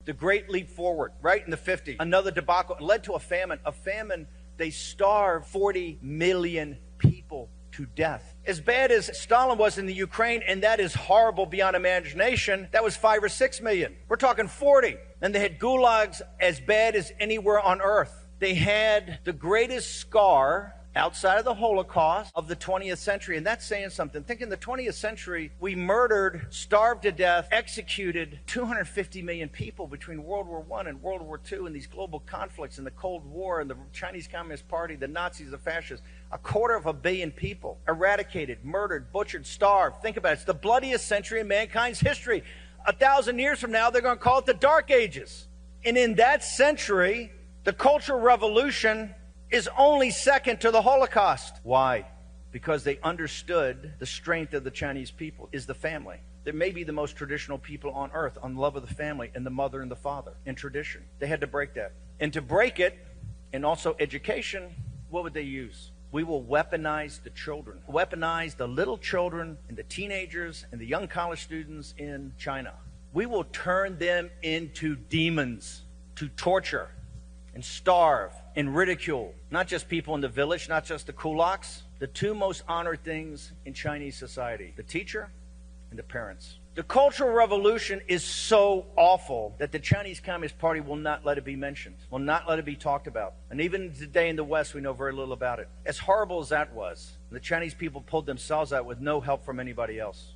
The Great Leap Forward, right in the 50s. Another debacle led to a famine. A famine, they starved 40 million people to death. As bad as Stalin was in the Ukraine, and that is horrible beyond imagination, that was 5 or 6 million. We're talking 40. And they had gulags as bad as anywhere on earth. They had the greatest scar outside of the Holocaust of the 20th century. And that's saying something. Think in the 20th century, we murdered, starved to death, executed 250 million people between World War I and World War II and these global conflicts and the Cold War and the Chinese Communist Party, the Nazis, the fascists. 250 million people eradicated, murdered, butchered, starved. Think about it. It's the bloodiest century in mankind's history. 1,000 years from now, they're going to call it the Dark Ages. And in that century, the Cultural Revolution is only second to the Holocaust. Why? Because they understood the strength of the Chinese people is the family. They may be the most traditional people on earth on love of the family and the mother and the father and tradition. They had to break that. And to break it, and also education, what would they use? We will weaponize the children. Weaponize the little children and the teenagers and the young college students in China. We will turn them into demons to torture and starve and ridicule, not just people in the village, not just the kulaks, the two most honored things in Chinese society, the teacher and the parents. The Cultural Revolution is so awful that the Chinese Communist Party will not let it be mentioned, will not let it be talked about. And even today in the West, we know very little about it. As horrible as that was, the Chinese people pulled themselves out with no help from anybody else.